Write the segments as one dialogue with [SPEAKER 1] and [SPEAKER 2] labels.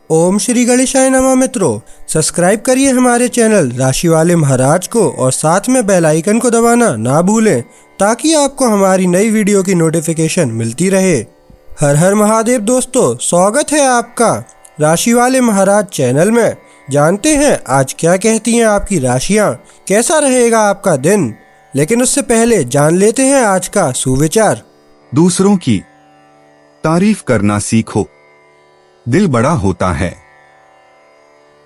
[SPEAKER 1] ओम श्री गणेशाय नमः। मित्रों, सब्सक्राइब करिए हमारे चैनल राशि वाले महाराज को और साथ में बेल आइकन को दबाना ना भूलें ताकि आपको हमारी नई वीडियो की नोटिफिकेशन मिलती रहे। हर हर महादेव दोस्तों, स्वागत है आपका राशि वाले महाराज चैनल में। जानते हैं आज क्या कहती हैं आपकी राशियां, कैसा रहेगा आपका दिन। लेकिन उससे पहले जान लेते हैं आज का सुविचार।
[SPEAKER 2] दूसरों की तारीफ करना सीखो, दिल बड़ा होता है।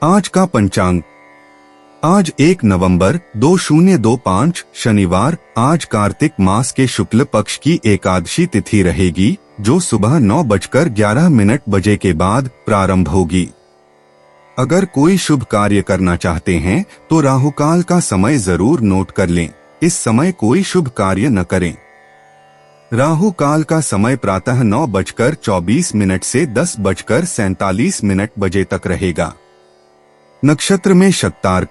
[SPEAKER 2] आज का पंचांग, आज 1 नवंबर 2025 शनिवार। आज कार्तिक मास के शुक्ल पक्ष की एकादशी तिथि रहेगी जो सुबह 9:11 बजे के बाद प्रारंभ होगी। अगर कोई शुभ कार्य करना चाहते हैं तो राहुकाल का समय जरूर नोट कर लें। इस समय कोई शुभ कार्य न करें। राहु काल का समय प्रातः 9:24 से 10:47 बजे तक रहेगा। नक्षत्र में शक्तार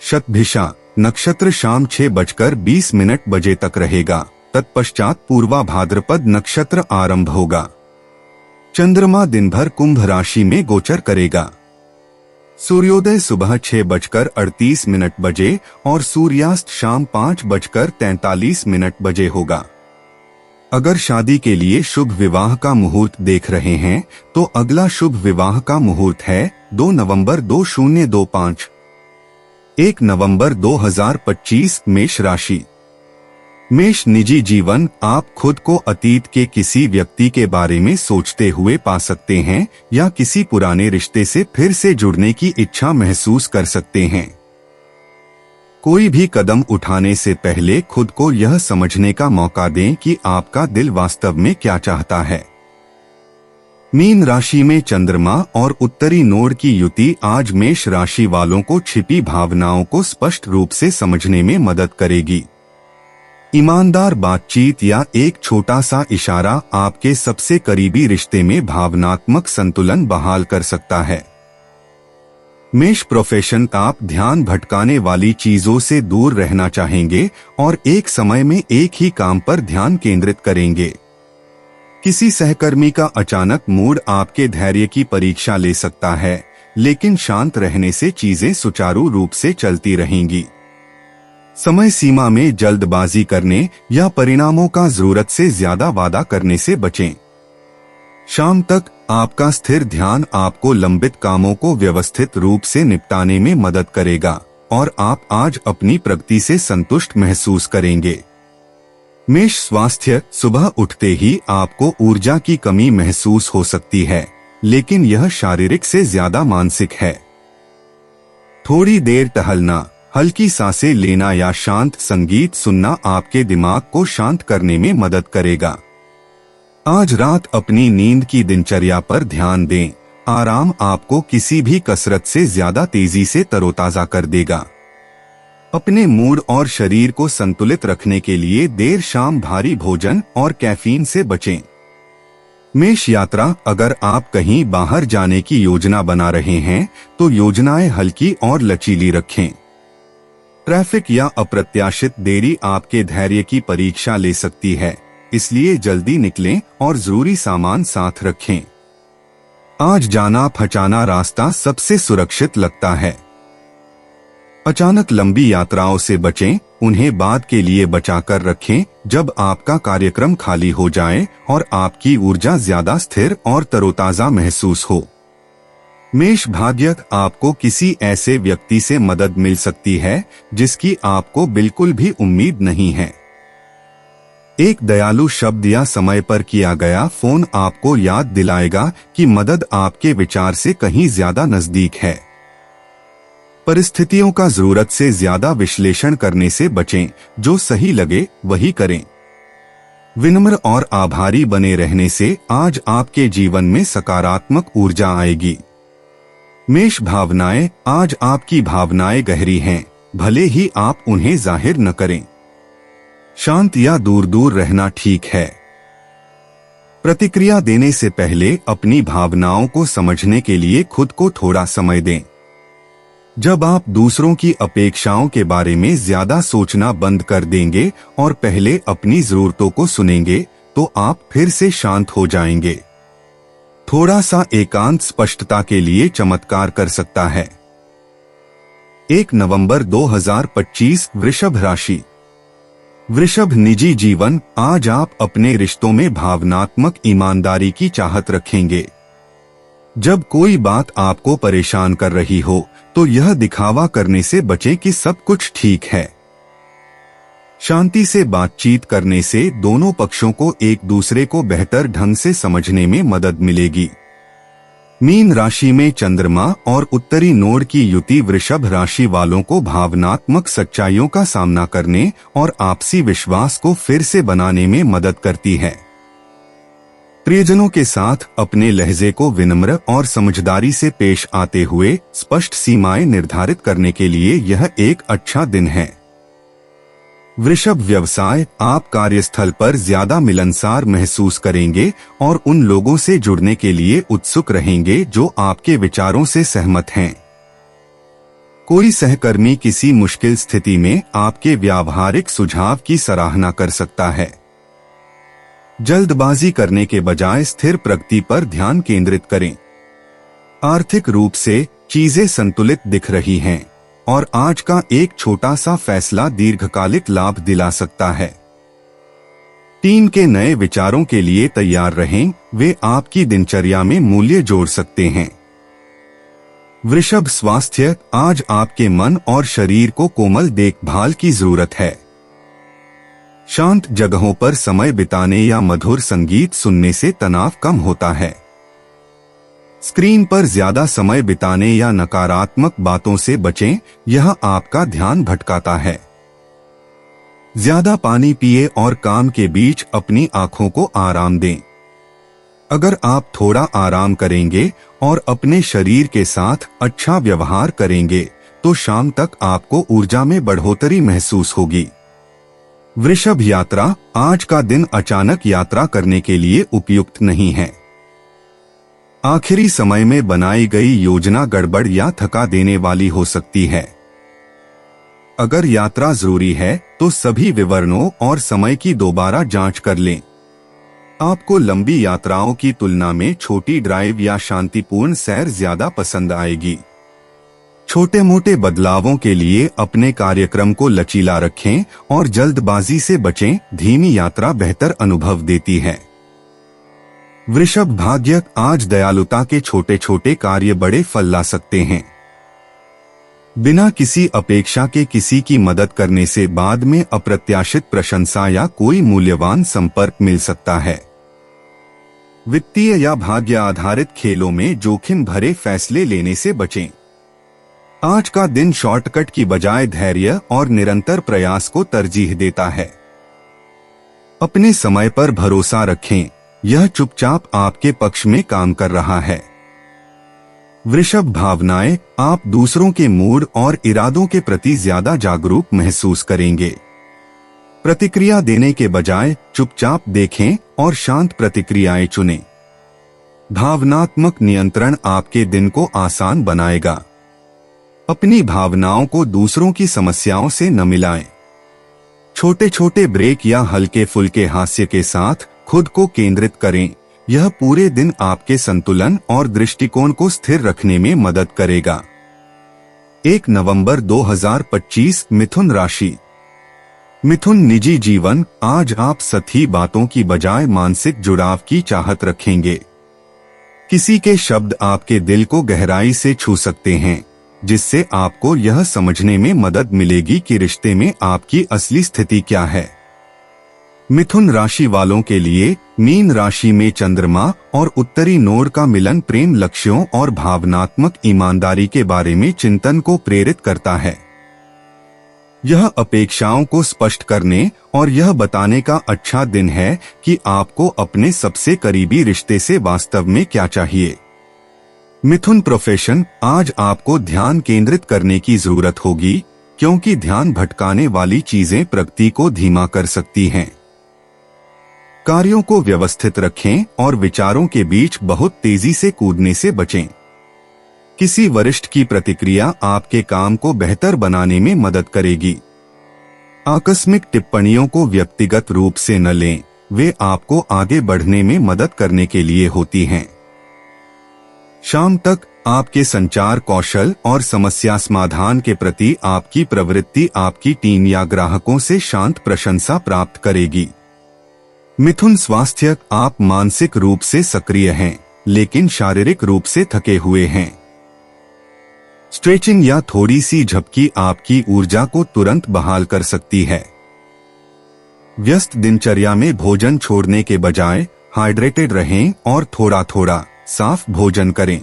[SPEAKER 2] शतभिषा नक्षत्र शाम 6:20 बजे तक रहेगा। तत्पश्चात पूर्वा भाद्रपद नक्षत्र आरंभ होगा। चंद्रमा दिन भर कुंभ राशि में गोचर करेगा। सूर्योदय सुबह 6:38 बजे और सूर्यास्त शाम 5:43 बजे होगा। अगर शादी के लिए शुभ विवाह का मुहूर्त देख रहे हैं तो अगला शुभ विवाह का मुहूर्त है 2 नवंबर 2025। 1 नवंबर 2025 मेष राशि। मेष निजी जीवन, आप खुद को अतीत के किसी व्यक्ति के बारे में सोचते हुए पा सकते हैं या किसी पुराने रिश्ते से फिर से जुड़ने की इच्छा महसूस कर सकते हैं। कोई भी कदम उठाने से पहले खुद को यह समझने का मौका दें कि आपका दिल वास्तव में क्या चाहता है। मीन राशि में चंद्रमा और उत्तरी नोड की युति आज मेष राशि वालों को छिपी भावनाओं को स्पष्ट रूप से समझने में मदद करेगी। ईमानदार बातचीत या एक छोटा सा इशारा आपके सबसे करीबी रिश्ते में भावनात्मक संतुलन बहाल कर सकता है। मेष प्रोफेशन, आप ध्यान भटकाने वाली चीजों से दूर रहना चाहेंगे और एक समय में एक ही काम पर ध्यान केंद्रित करेंगे। किसी सहकर्मी का अचानक मूड आपके धैर्य की परीक्षा ले सकता है, लेकिन शांत रहने से चीजें सुचारू रूप से चलती रहेंगी। समय सीमा में जल्दबाजी करने या परिणामों का जरूरत से ज्यादा वादा करने से बचें। शाम तक आपका स्थिर ध्यान आपको लंबित कामों को व्यवस्थित रूप से निपटाने में मदद करेगा और आप आज अपनी प्रगति से संतुष्ट महसूस करेंगे। मेष स्वास्थ्य, सुबह उठते ही आपको ऊर्जा की कमी महसूस हो सकती है, लेकिन यह शारीरिक से ज्यादा मानसिक है। थोड़ी देर टहलना, हल्की सांसें लेना या शांत संगीत सुनना आपके दिमाग को शांत करने में मदद करेगा। आज रात अपनी नींद की दिनचर्या पर ध्यान दें। आराम आपको किसी भी कसरत से ज्यादा तेजी से तरोताजा कर देगा। अपने मूड और शरीर को संतुलित रखने के लिए देर शाम भारी भोजन और कैफीन से बचें। मेष यात्रा, अगर आप कहीं बाहर जाने की योजना बना रहे हैं तो योजनाएं हल्की और लचीली रखें। ट्रैफिक या अप्रत्याशित देरी आपके धैर्य की परीक्षा ले सकती है, इसलिए जल्दी निकलें और जरूरी सामान साथ रखें। आज जाना पहचाना रास्ता सबसे सुरक्षित लगता है। अचानक लंबी यात्राओं से बचें, उन्हें बाद के लिए बचाकर रखें जब आपका कार्यक्रम खाली हो जाए और आपकी ऊर्जा ज्यादा स्थिर और तरोताजा महसूस हो। मेष भाग्य, आपको किसी ऐसे व्यक्ति से मदद मिल सकती है जिसकी आपको बिल्कुल भी उम्मीद नहीं है। एक दयालु शब्द या समय पर किया गया फोन आपको याद दिलाएगा कि मदद आपके विचार से कहीं ज्यादा नजदीक है। परिस्थितियों का जरूरत से ज्यादा विश्लेषण करने से बचें, जो सही लगे वही करें। विनम्र और आभारी बने रहने से आज आपके जीवन में सकारात्मक ऊर्जा आएगी। मेष भावनाएं, आज आपकी भावनाएं गहरी हैं, भले ही आप उन्हें जाहिर न करें। शांत या दूर दूर रहना ठीक है। प्रतिक्रिया देने से पहले अपनी भावनाओं को समझने के लिए खुद को थोड़ा समय दें। जब आप दूसरों की अपेक्षाओं के बारे में ज्यादा सोचना बंद कर देंगे और पहले अपनी जरूरतों को सुनेंगे तो आप फिर से शांत हो जाएंगे। थोड़ा सा एकांत स्पष्टता के लिए चमत्कार कर सकता है। 1 नवंबर 2025 वृषभ राशि। वृषभ निजी जीवन। आज आप अपने रिश्तों में भावनात्मक ईमानदारी की चाहत रखेंगे। जब कोई बात आपको परेशान कर रही हो तो यह दिखावा करने से बचें कि सब कुछ ठीक है। शांति से बातचीत करने से दोनों पक्षों को एक दूसरे को बेहतर ढंग से समझने में मदद मिलेगी। मीन राशि में चंद्रमा और उत्तरी नोड की युति वृषभ राशि वालों को भावनात्मक सच्चाइयों का सामना करने और आपसी विश्वास को फिर से बनाने में मदद करती है। प्रियजनों के साथ अपने लहजे को विनम्र और समझदारी से पेश आते हुए स्पष्ट सीमाएं निर्धारित करने के लिए यह एक अच्छा दिन है। वृषभ व्यवसाय। आप कार्यस्थल पर ज्यादा मिलनसार महसूस करेंगे और उन लोगों से जुड़ने के लिए उत्सुक रहेंगे जो आपके विचारों से सहमत हैं। कोई सहकर्मी किसी मुश्किल स्थिति में आपके व्यावहारिक सुझाव की सराहना कर सकता है। जल्दबाजी करने के बजाय स्थिर प्रगति पर ध्यान केंद्रित करें। आर्थिक रूप से चीजें संतुलित दिख रही हैं और आज का एक छोटा सा फैसला दीर्घकालिक लाभ दिला सकता है। टीम के नए विचारों के लिए तैयार रहें, वे आपकी दिनचर्या में मूल्य जोड़ सकते हैं। वृषभ स्वास्थ्य। आज आपके मन और शरीर को कोमल देखभाल की जरूरत है। शांत जगहों पर समय बिताने या मधुर संगीत सुनने से तनाव कम होता है। स्क्रीन पर ज्यादा समय बिताने या नकारात्मक बातों से बचें, यह आपका ध्यान भटकाता है। ज्यादा पानी पिए और काम के बीच अपनी आंखों को आराम दें। अगर आप थोड़ा आराम करेंगे और अपने शरीर के साथ अच्छा व्यवहार करेंगे तो शाम तक आपको ऊर्जा में बढ़ोतरी महसूस होगी। वृषभ यात्रा। आज का दिन अचानक यात्रा करने के लिए उपयुक्त नहीं है। आखिरी समय में बनाई गई योजना गड़बड़ या थका देने वाली हो सकती है। अगर यात्रा जरूरी है तो सभी विवरणों और समय की दोबारा जांच कर लें। आपको लंबी यात्राओं की तुलना में छोटी ड्राइव या शांतिपूर्ण सैर ज्यादा पसंद आएगी। छोटे मोटे बदलावों के लिए अपने कार्यक्रम को लचीला रखें और जल्दबाजी से बचें। धीमी यात्रा बेहतर अनुभव देती है। वृषभ भाग्य। आज दयालुता के छोटे छोटे कार्य बड़े फल ला सकते हैं। बिना किसी अपेक्षा के किसी की मदद करने से बाद में अप्रत्याशित प्रशंसा या कोई मूल्यवान संपर्क मिल सकता है। वित्तीय या भाग्य आधारित खेलों में जोखिम भरे फैसले लेने से बचें। आज का दिन शॉर्टकट की बजाय धैर्य और निरंतर प्रयास को तरजीह देता है। अपने समय पर भरोसा रखें, यह चुपचाप आपके पक्ष में काम कर रहा है। वृषभ भावनाएं। आप दूसरों के मूड और इरादों के प्रति ज्यादा जागरूक महसूस करेंगे। प्रतिक्रिया देने के बजाय चुपचाप देखें और शांत प्रतिक्रियाएं चुनें। भावनात्मक नियंत्रण आपके दिन को आसान बनाएगा। अपनी भावनाओं को दूसरों की समस्याओं से न मिलाएं। छोटे छोटे ब्रेक या हल्के फुल्के हास्य के साथ खुद को केंद्रित करें, यह पूरे दिन आपके संतुलन और दृष्टिकोण को स्थिर रखने में मदद करेगा। 1 नवंबर 2025 मिथुन राशि। मिथुन निजी जीवन। आज आप सतही बातों की बजाय मानसिक जुड़ाव की चाहत रखेंगे। किसी के शब्द आपके दिल को गहराई से छू सकते हैं, जिससे आपको यह समझने में मदद मिलेगी कि रिश्ते में आपकी असली स्थिति क्या है। मिथुन राशि वालों के लिए मीन राशि में चंद्रमा और उत्तरी नोड का मिलन प्रेम लक्ष्यों और भावनात्मक ईमानदारी के बारे में चिंतन को प्रेरित करता है। यह अपेक्षाओं को स्पष्ट करने और यह बताने का अच्छा दिन है कि आपको अपने सबसे करीबी रिश्ते से वास्तव में क्या चाहिए। मिथुन प्रोफेशन। आज आपको ध्यान केंद्रित करने की जरूरत होगी, क्योंकि ध्यान भटकाने वाली चीजें प्रगति को धीमा कर सकती हैं। कार्यों को व्यवस्थित रखें और विचारों के बीच बहुत तेजी से कूदने से बचें। किसी वरिष्ठ की प्रतिक्रिया आपके काम को बेहतर बनाने में मदद करेगी। आकस्मिक टिप्पणियों को व्यक्तिगत रूप से न लें, वे आपको आगे बढ़ने में मदद करने के लिए होती हैं। शाम तक आपके संचार कौशल और समस्या समाधान के प्रति आपकी प्रवृत्ति आपकी टीम या ग्राहकों से शांत प्रशंसा प्राप्त करेगी। मिथुन स्वास्थ्य, आप मानसिक रूप से सक्रिय हैं, लेकिन शारीरिक रूप से थके हुए हैं। स्ट्रेचिंग या थोड़ी सी झपकी आपकी ऊर्जा को तुरंत बहाल कर सकती है। व्यस्त दिनचर्या में भोजन छोड़ने के बजाय हाइड्रेटेड रहें और थोड़ा थोड़ा साफ भोजन करें।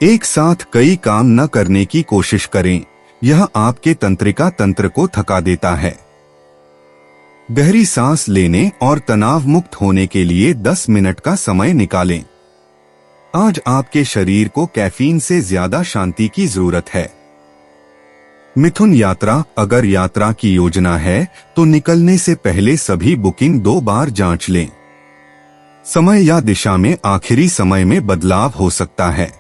[SPEAKER 2] एक साथ कई काम न करने की कोशिश करें, यह आपके तंत्रिका तंत्र को थका देता है। गहरी सांस लेने और तनाव मुक्त होने के लिए 10 मिनट का समय निकालें। आज आपके शरीर को कैफीन से ज्यादा शांति की जरूरत है। मिथुन यात्रा, अगर यात्रा की योजना है तो निकलने से पहले सभी बुकिंग 2 बार जांच लें। समय या दिशा में आखिरी समय में बदलाव हो सकता है।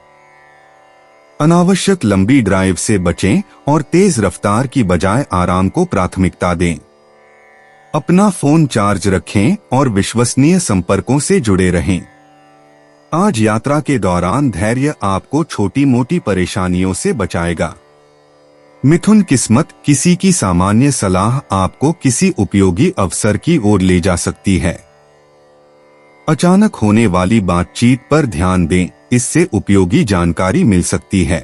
[SPEAKER 2] अनावश्यक लंबी ड्राइव से बचें और तेज रफ्तार की बजाय आराम को प्राथमिकता दें। अपना फोन चार्ज रखें और विश्वसनीय संपर्कों से जुड़े रहें। आज यात्रा के दौरान धैर्य आपको छोटी मोटी परेशानियों से बचाएगा। मिथुन किस्मत, किसी की सामान्य सलाह आपको किसी उपयोगी अवसर की ओर ले जा सकती है। अचानक होने वाली बातचीत पर ध्यान दें, इससे उपयोगी जानकारी मिल सकती है।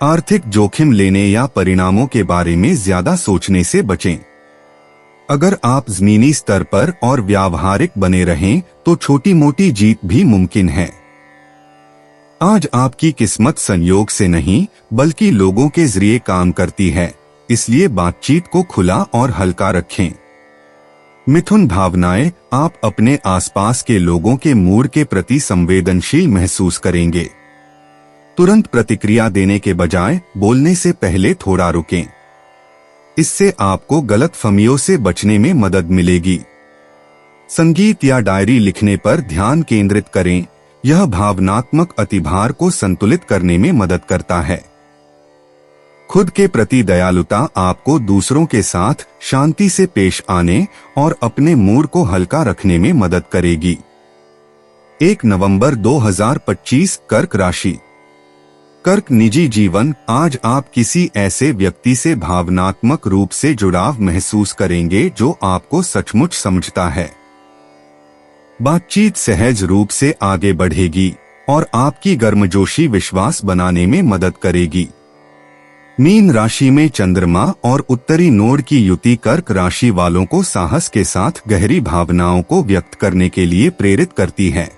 [SPEAKER 2] आर्थिक जोखिम लेने या परिणामों के बारे में ज्यादा सोचने से बचें। अगर आप जमीनी स्तर पर और व्यावहारिक बने रहें तो छोटी मोटी जीत भी मुमकिन है। आज आपकी किस्मत संयोग से नहीं बल्कि लोगों के जरिए काम करती है, इसलिए बातचीत को खुला और हल्का रखें। मिथुन भावनाएं, आप अपने आसपास के लोगों के मूड के प्रति संवेदनशील महसूस करेंगे। तुरंत प्रतिक्रिया देने के बजाय बोलने से पहले थोड़ा रुकें। इससे आपको गलतफहमियों से बचने में मदद मिलेगी। संगीत या डायरी लिखने पर ध्यान केंद्रित करें, यह भावनात्मक अतिभार को संतुलित करने में मदद करता है। खुद के प्रति दयालुता आपको दूसरों के साथ शांति से पेश आने और अपने मूड को हल्का रखने में मदद करेगी। 1 नवंबर 2025 कर्क राशि। कर्क निजी जीवन, आज आप किसी ऐसे व्यक्ति से भावनात्मक रूप से जुड़ाव महसूस करेंगे जो आपको सचमुच समझता है। बातचीत सहज रूप से आगे बढ़ेगी और आपकी गर्मजोशी विश्वास बनाने में मदद करेगी। मीन राशि में चंद्रमा और उत्तरी नोड की युति कर्क राशि वालों को साहस के साथ गहरी भावनाओं को व्यक्त करने के लिए प्रेरित करती है।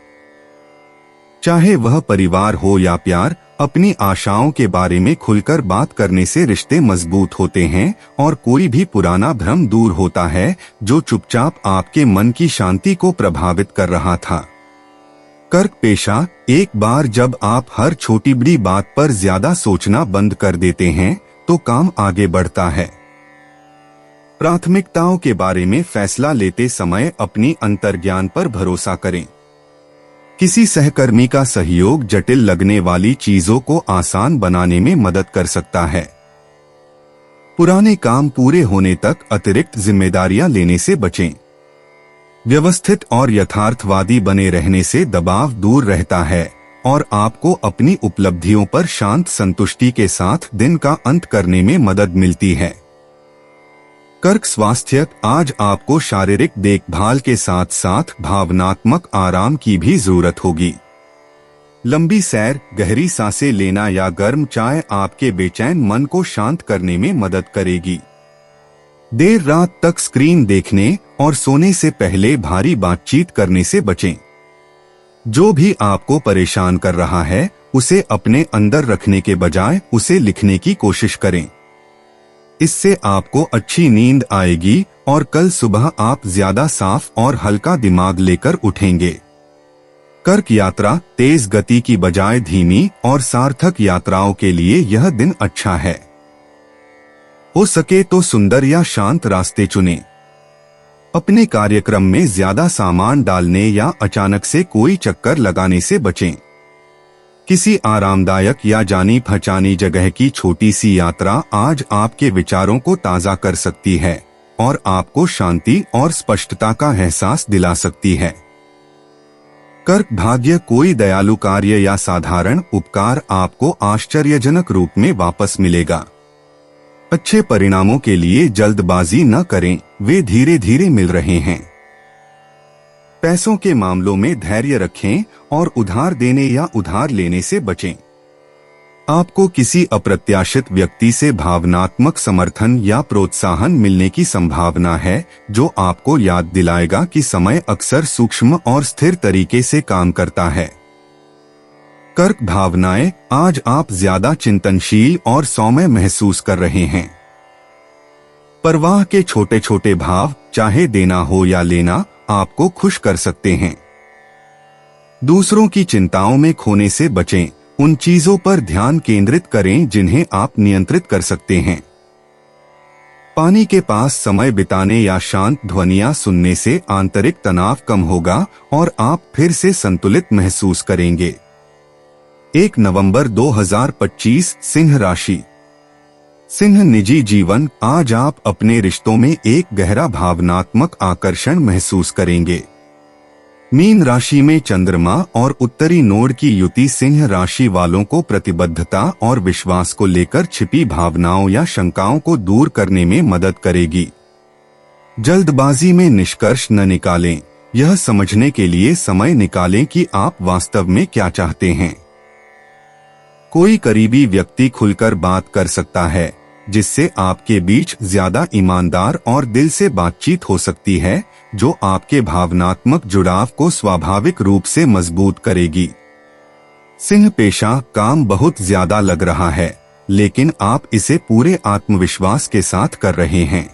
[SPEAKER 2] चाहे वह परिवार हो या प्यार, अपनी आशाओं के बारे में खुलकर बात करने से रिश्ते मजबूत होते हैं और कोई भी पुराना भ्रम दूर होता है जो चुपचाप आपके मन की शांति को प्रभावित कर रहा था। कर्क पेशा, एक बार जब आप हर छोटी बड़ी बात पर ज्यादा सोचना बंद कर देते हैं तो काम आगे बढ़ता है। प्राथमिकताओं के बारे में फैसला लेते समय अपनी अंतर्ज्ञान पर भरोसा करें। किसी सहकर्मी का सहयोग जटिल लगने वाली चीजों को आसान बनाने में मदद कर सकता है। पुराने काम पूरे होने तक अतिरिक्त जिम्मेदारियां लेने से बचें। व्यवस्थित और यथार्थवादी बने रहने से दबाव दूर रहता है और आपको अपनी उपलब्धियों पर शांत संतुष्टि के साथ दिन का अंत करने में मदद मिलती है। कर्क स्वास्थ्य, आज आपको शारीरिक देखभाल के साथ साथ भावनात्मक आराम की भी जरूरत होगी। लंबी सैर, गहरी सांसें लेना या गर्म चाय आपके बेचैन मन को शांत करने में मदद करेगी। देर रात तक स्क्रीन देखने और सोने से पहले भारी बातचीत करने से बचें। जो भी आपको परेशान कर रहा है उसे अपने अंदर रखने के बजाय उसे लिखने की कोशिश करें। इससे आपको अच्छी नींद आएगी और कल सुबह आप ज्यादा साफ और हल्का दिमाग लेकर उठेंगे। कर्क यात्रा, तेज गति की बजाय धीमी और सार्थक यात्राओं के लिए यह दिन अच्छा है। हो सके तो सुंदर या शांत रास्ते चुनें। अपने कार्यक्रम में ज्यादा सामान डालने या अचानक से कोई चक्कर लगाने से बचें। किसी आरामदायक या जानी पहचानी जगह की छोटी सी यात्रा आज आपके विचारों को ताज़ा कर सकती है और आपको शांति और स्पष्टता का एहसास दिला सकती है। कर्क भाग्य, कोई दयालु कार्य या साधारण उपकार आपको आश्चर्यजनक रूप में वापस मिलेगा। अच्छे परिणामों के लिए जल्दबाजी न करें, वे धीरे धीरे मिल रहे हैं। पैसों के मामलों में धैर्य रखें और उधार देने या उधार लेने से बचें। आपको किसी अप्रत्याशित व्यक्ति से भावनात्मक समर्थन या प्रोत्साहन मिलने की संभावना है, जो आपको याद दिलाएगा कि समय अक्सर सूक्ष्म और स्थिर तरीके से काम करता है। कर्क भावनाएं, आज आप ज्यादा चिंतनशील और सौम्य महसूस कर रहे हैं। परवाह के छोटे छोटे भाव, चाहे देना हो या लेना, आपको खुश कर सकते हैं। दूसरों की चिंताओं में खोने से बचें, उन चीजों पर ध्यान केंद्रित करें जिन्हें आप नियंत्रित कर सकते हैं। पानी के पास समय बिताने या शांत ध्वनियां सुनने से आंतरिक तनाव कम होगा और आप फिर से संतुलित महसूस करेंगे। 1 नवंबर 2025, सिंह राशि। सिंह निजी जीवन, आज आप अपने रिश्तों में एक गहरा भावनात्मक आकर्षण महसूस करेंगे। मीन राशि में चंद्रमा और उत्तरी नोड की युति सिंह राशि वालों को प्रतिबद्धता और विश्वास को लेकर छिपी भावनाओं या शंकाओं को दूर करने में मदद करेगी। जल्दबाजी में निष्कर्ष न निकालें, यह समझने के लिए समय निकालें कि आप वास्तव में क्या चाहते हैं। कोई करीबी व्यक्ति खुलकर बात कर सकता है, जिससे आपके बीच ज्यादा ईमानदार और दिल से बातचीत हो सकती है, जो आपके भावनात्मक जुड़ाव को स्वाभाविक रूप से मजबूत करेगी। सिंह पेशा, काम बहुत ज्यादा लग रहा है, लेकिन आप इसे पूरे आत्मविश्वास के साथ कर रहे हैं।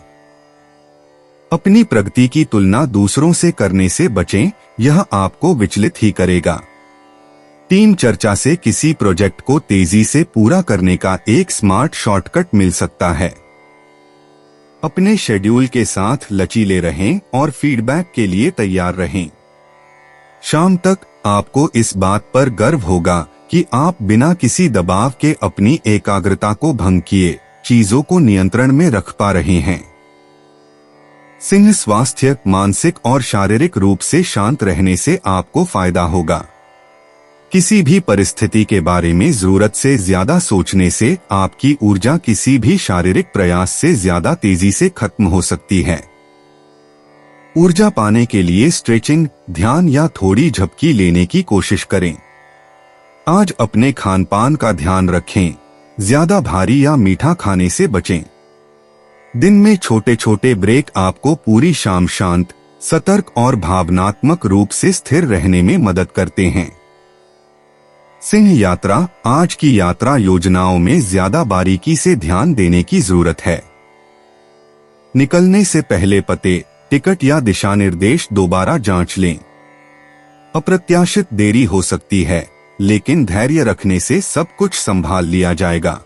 [SPEAKER 2] अपनी प्रगति की तुलना दूसरों से करने से बचें, यह आपको विचलित ही करेगा। टीम चर्चा से किसी प्रोजेक्ट को तेजी से पूरा करने का एक स्मार्ट शॉर्टकट मिल सकता है। अपने शेड्यूल के साथ लचीले रहें और फीडबैक के लिए तैयार रहें। शाम तक आपको इस बात पर गर्व होगा कि आप बिना किसी दबाव के अपनी एकाग्रता को भंग किए चीजों को नियंत्रण में रख पा रहे हैं। सिंह स्वास्थ्य, मानसिक और शारीरिक रूप से शांत रहने से आपको फायदा होगा। किसी भी परिस्थिति के बारे में जरूरत से ज्यादा सोचने से आपकी ऊर्जा किसी भी शारीरिक प्रयास से ज्यादा तेजी से खत्म हो सकती है। ऊर्जा पाने के लिए स्ट्रेचिंग, ध्यान या थोड़ी झपकी लेने की कोशिश करें। आज अपने खान पान का ध्यान रखें, ज्यादा भारी या मीठा खाने से बचें। दिन में छोटे छोटे ब्रेक आपको पूरी शाम शांत, सतर्क और भावनात्मक रूप से स्थिर रहने में मदद करते हैं। सिंह यात्रा, आज की यात्रा योजनाओं में ज्यादा बारीकी से ध्यान देने की जरूरत है। निकलने से पहले पते, टिकट या दिशा निर्देश दोबारा जांच लें। अप्रत्याशित देरी हो सकती है, लेकिन धैर्य रखने से सब कुछ संभाल लिया जाएगा।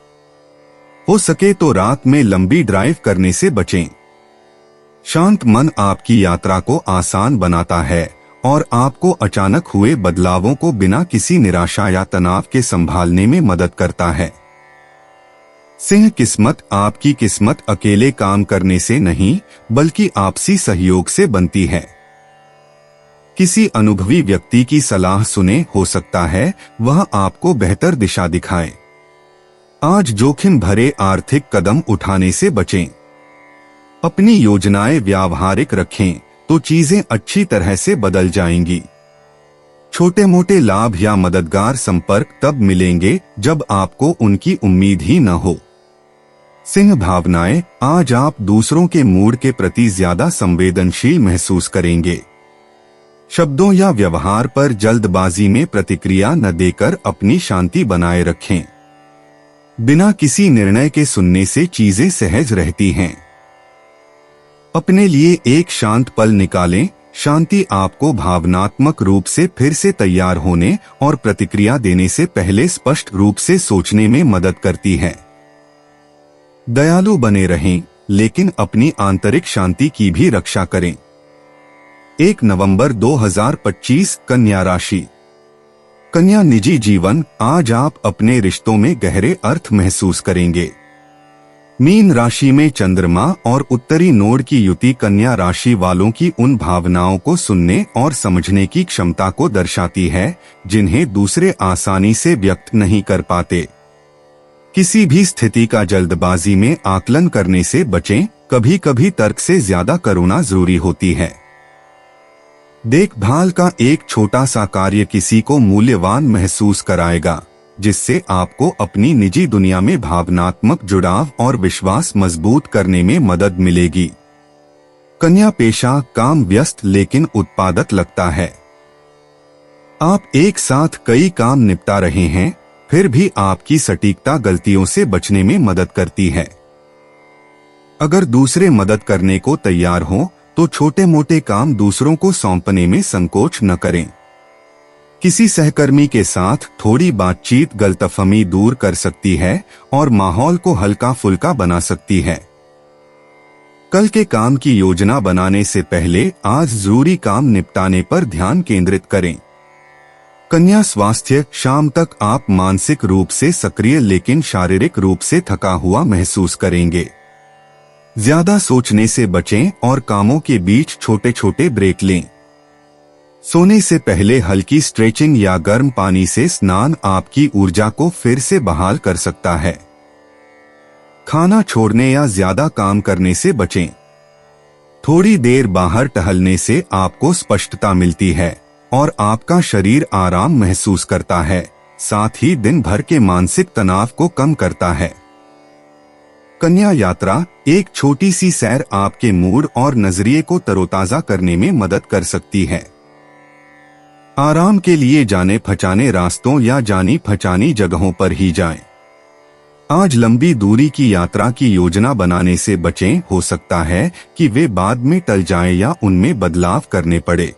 [SPEAKER 2] हो सके तो रात में लंबी ड्राइव करने से बचें। शांत मन आपकी यात्रा को आसान बनाता है और आपको अचानक हुए बदलावों को बिना किसी निराशा या तनाव के संभालने में मदद करता है। सिंह किस्मत, आपकी किस्मत अकेले काम करने से नहीं, बल्कि आपसी सहयोग से बनती है। किसी अनुभवी व्यक्ति की सलाह सुने, हो सकता है वह आपको बेहतर दिशा दिखाए। आज जोखिम भरे आर्थिक कदम उठाने से बचें। अपनी योजनाएं व्यावहारिक रखें तो चीजें अच्छी तरह से बदल जाएंगी। छोटे मोटे लाभ या मददगार संपर्क तब मिलेंगे जब आपको उनकी उम्मीद ही न हो। सिंह भावनाएं, आज आप दूसरों के मूड के प्रति ज्यादा संवेदनशील महसूस करेंगे। शब्दों या व्यवहार पर जल्दबाजी में प्रतिक्रिया न देकर अपनी शांति बनाए रखें। बिना किसी निर्णय के सुनने से चीजें सहज रहती हैं। अपने लिए एक शांत पल निकालें, शांति आपको भावनात्मक रूप से फिर से तैयार होने और प्रतिक्रिया देने से पहले स्पष्ट रूप से सोचने में मदद करती है। दयालु बने रहें, लेकिन अपनी आंतरिक शांति की भी रक्षा करें। 1 नवंबर 2025, कन्या राशि। कन्या निजी जीवन, आज आप अपने रिश्तों में गहरे अर्थ महसूस करेंगे। मीन राशि में चंद्रमा और उत्तरी नोड की युति कन्या राशि वालों की उन भावनाओं को सुनने और समझने की क्षमता को दर्शाती है जिन्हें दूसरे आसानी से व्यक्त नहीं कर पाते। किसी भी स्थिति का जल्दबाजी में आकलन करने से बचें, कभी कभी तर्क से ज्यादा करुणा जरूरी होती है। देखभाल का एक छोटा सा कार्य किसी को मूल्यवान महसूस कराएगा, जिससे आपको अपनी निजी दुनिया में भावनात्मक जुड़ाव और विश्वास मजबूत करने में मदद मिलेगी। कन्या पेशा काम व्यस्त लेकिन उत्पादक लगता है। आप एक साथ कई काम निपटा रहे हैं, फिर भी आपकी सटीकता गलतियों से बचने में मदद करती है। अगर दूसरे मदद करने को तैयार हों, तो छोटे मोटे काम दूसरों को सौंपने में संकोच न करें। किसी सहकर्मी के साथ थोड़ी बातचीत गलतफहमी दूर कर सकती है और माहौल को हल्का फुल्का बना सकती है। कल के काम की योजना बनाने से पहले आज जरूरी काम निपटाने पर ध्यान केंद्रित करें। कन्या स्वास्थ्य, शाम तक आप मानसिक रूप से सक्रिय लेकिन शारीरिक रूप से थका हुआ महसूस करेंगे। ज्यादा सोचने से बचें और कामों के बीच छोटे छोटे ब्रेक लें। सोने से पहले हल्की स्ट्रेचिंग या गर्म पानी से स्नान आपकी ऊर्जा को फिर से बहाल कर सकता है। खाना छोड़ने या ज्यादा काम करने से बचें। थोड़ी देर बाहर टहलने से आपको स्पष्टता मिलती है और आपका शरीर आराम महसूस करता है, साथ ही दिन भर के मानसिक तनाव को कम करता है। कन्या यात्रा, एक छोटी सी सैर आपके मूड और नजरिए को तरोताजा करने में मदद कर सकती है। आराम के लिए जाने पहचाने रास्तों या जानी पहचानी जगहों पर ही जाएं। आज लंबी दूरी की यात्रा की योजना बनाने से बचें, हो सकता है कि वे बाद में टल जाएं या उनमें बदलाव करने पड़े।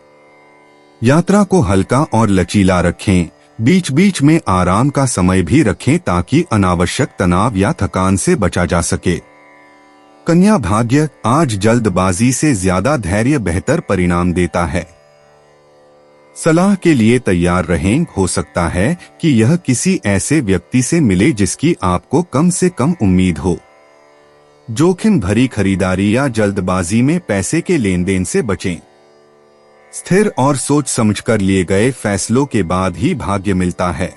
[SPEAKER 2] यात्रा को हल्का और लचीला रखें, बीच बीच में आराम का समय भी रखें ताकि अनावश्यक तनाव या थकान से बचा जा सके। कन्या भाग्य, आज जल्दबाजी से ज्यादा धैर्य बेहतर परिणाम देता है। सलाह के लिए तैयार रहें, हो सकता है कि यह किसी ऐसे व्यक्ति से मिले जिसकी आपको कम से कम उम्मीद हो। जोखिम भरी खरीदारी या जल्दबाजी में पैसे के लेन देन से बचें। स्थिर और सोच समझकर लिए गए फैसलों के बाद ही भाग्य मिलता है।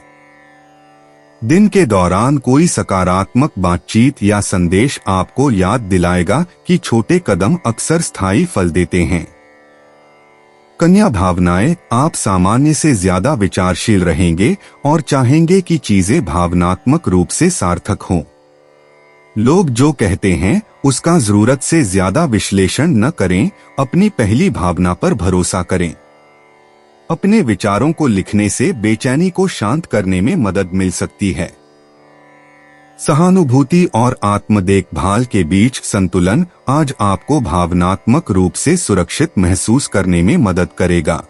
[SPEAKER 2] दिन के दौरान कोई सकारात्मक बातचीत या संदेश आपको याद दिलाएगा कि छोटे कदम अक्सर स्थायी फल देते हैं। कन्या भावनाएं, आप सामान्य से ज्यादा विचारशील रहेंगे और चाहेंगे कि चीजें भावनात्मक रूप से सार्थक हों। लोग जो कहते हैं उसका जरूरत से ज्यादा विश्लेषण न करें, अपनी पहली भावना पर भरोसा करें। अपने विचारों को लिखने से बेचैनी को शांत करने में मदद मिल सकती है। सहानुभूति और आत्म देखभाल के बीच संतुलन आज आपको भावनात्मक रूप से सुरक्षित महसूस करने में मदद करेगा।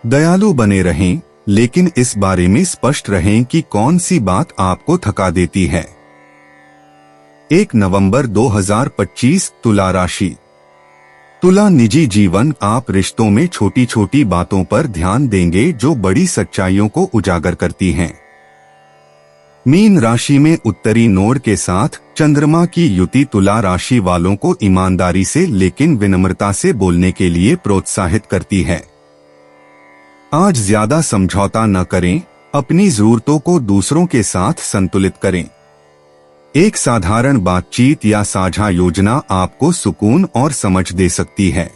[SPEAKER 2] दयालु बने रहें, लेकिन इस बारे में स्पष्ट रहें कि कौन सी बात आपको थका देती है। 1 नवंबर 2025 तुला राशि। तुला निजी जीवन, आप रिश्तों में छोटी छोटी बातों पर ध्यान देंगे जो बड़ी सच्चाइयों को उजागर करती हैं। मीन राशि में उत्तरी नोड के साथ चंद्रमा की युति तुला राशि वालों को ईमानदारी से लेकिन विनम्रता से बोलने के लिए प्रोत्साहित करती है। आज ज्यादा समझौता न करें, अपनी जरूरतों को दूसरों के साथ संतुलित करें। एक साधारण बातचीत या साझा योजना आपको सुकून और समझ दे सकती है।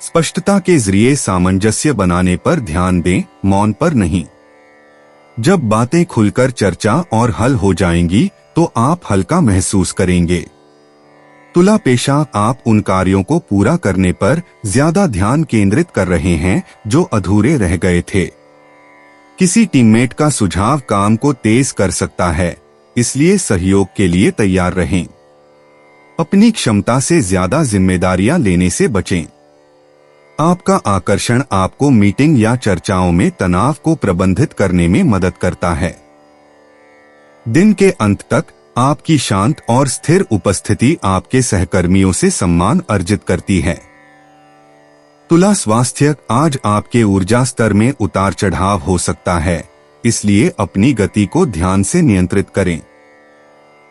[SPEAKER 2] स्पष्टता के जरिए सामंजस्य बनाने पर ध्यान दें, मौन पर नहीं। जब बातें खुलकर चर्चा और हल हो जाएंगी तो आप हल्का महसूस करेंगे। तुला पेशा, आप उन कार्यों को पूरा करने पर ज्यादा ध्यान केंद्रित कर रहे हैं जो अधूरे रह गए थे। किसी टीममेट का सुझाव काम को तेज कर सकता है, इसलिए सहयोग के लिए तैयार रहें। अपनी क्षमता से ज्यादा जिम्मेदारियां लेने से बचें। आपका आकर्षण आपको मीटिंग या चर्चाओं में तनाव को प्रबंधित करने में मदद करता है। दिन के अंत तक आपकी शांत और स्थिर उपस्थिति आपके सहकर्मियों से सम्मान अर्जित करती है। तुला स्वास्थ्य, आज आपके ऊर्जा स्तर में उतार चढ़ाव हो सकता है, इसलिए अपनी गति को ध्यान से नियंत्रित करें।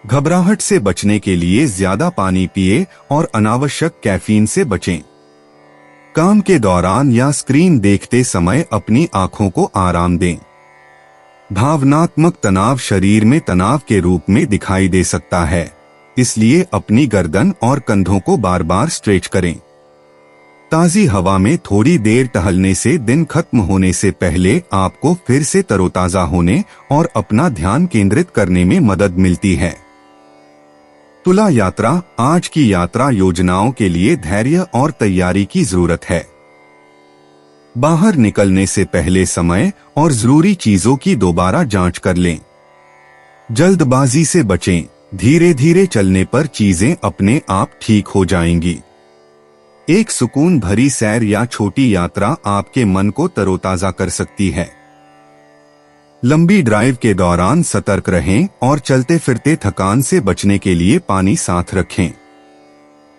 [SPEAKER 2] घबराहट से बचने के लिए ज्यादा पानी पिए और अनावश्यक कैफीन से बचें। काम के दौरान या स्क्रीन देखते समय अपनी आंखों को आराम दें। भावनात्मक तनाव शरीर में तनाव के रूप में दिखाई दे सकता है, इसलिए अपनी गर्दन और कंधों को बार बार स्ट्रेच करें। ताजी हवा में थोड़ी देर टहलने से दिन खत्म होने से पहले आपको फिर से तरोताजा होने और अपना ध्यान केंद्रित करने में मदद मिलती है। तुला यात्रा। आज की यात्रा योजनाओं के लिए धैर्य और तैयारी की जरूरत है। बाहर निकलने से पहले समय और जरूरी चीजों की दोबारा जांच कर लें। जल्दबाजी से बचें। धीरे धीरे चलने पर चीजें अपने आप ठीक हो जाएंगी। एक सुकून भरी सैर या छोटी यात्रा आपके मन को तरोताजा कर सकती है। लंबी ड्राइव के दौरान सतर्क रहें और चलते फिरते थकान से बचने के लिए पानी साथ रखें।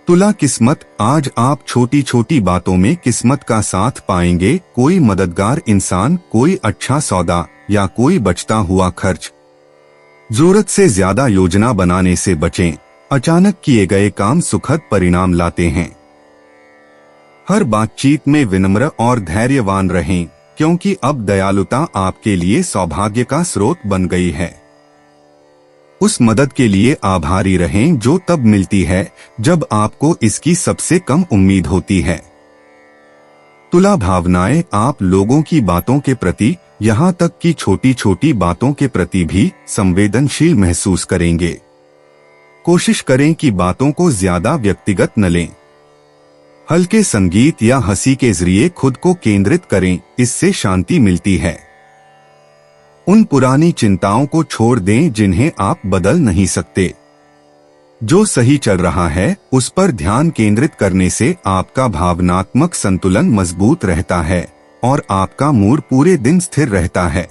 [SPEAKER 2] तुला किस्मत। आज आप छोटी छोटी बातों में किस्मत का साथ पाएंगे। कोई मददगार इंसान, कोई अच्छा सौदा या कोई बचता हुआ खर्च। जरूरत से ज्यादा योजना बनाने से बचें। अचानक किए गए काम सुखद परिणाम लाते हैं। हर बातचीत में विनम्र और धैर्यवान रहें, क्योंकि अब दयालुता आपके लिए सौभाग्य का स्रोत बन गई है। उस मदद के लिए आभारी रहें जो तब मिलती है जब आपको इसकी सबसे कम उम्मीद होती है। तुला भावनाएं। आप लोगों की बातों के प्रति, यहाँ तक कि छोटी छोटी बातों के प्रति भी संवेदनशील महसूस करेंगे। कोशिश करें कि बातों को ज्यादा व्यक्तिगत न लें। हल्के संगीत या हंसी के जरिए खुद को केंद्रित करें, इससे शांति मिलती है। उन पुरानी चिंताओं को छोड़ दें जिन्हें आप बदल नहीं सकते। जो सही चल रहा है उस पर ध्यान केंद्रित करने से आपका भावनात्मक संतुलन मजबूत रहता है और आपका मूड पूरे दिन स्थिर रहता है।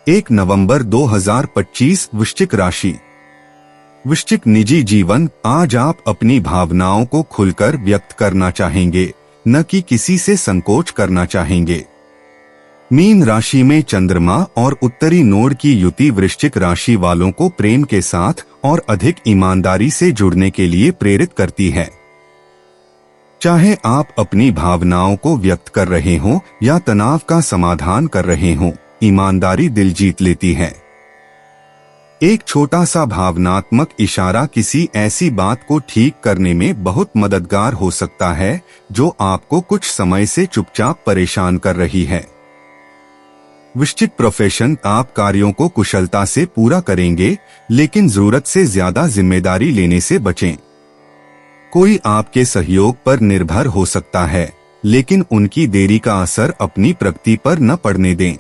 [SPEAKER 2] 1 नवंबर 2025 वृश्चिक राशि। वृश्चिक निजी जीवन। आज आप अपनी भावनाओं को खुलकर व्यक्त करना चाहेंगे, न कि किसी से संकोच करना चाहेंगे। मीन राशि में चंद्रमा और उत्तरी नोड की युति वृश्चिक राशि वालों को प्रेम के साथ और अधिक ईमानदारी से जुड़ने के लिए प्रेरित करती है। चाहे आप अपनी भावनाओं को व्यक्त कर रहे हों या तनाव का समाधान कर रहे हों, ईमानदारी दिल जीत लेती है। एक छोटा सा भावनात्मक इशारा किसी ऐसी बात को ठीक करने में बहुत मददगार हो सकता है जो आपको कुछ समय से चुपचाप परेशान कर रही है। वृश्चिक प्रोफेशन। आप कार्यों को कुशलता से पूरा करेंगे, लेकिन जरूरत से ज्यादा जिम्मेदारी लेने से बचें। कोई आपके सहयोग पर निर्भर हो सकता है, लेकिन उनकी देरी का असर अपनी प्रगति पर न पड़ने दें।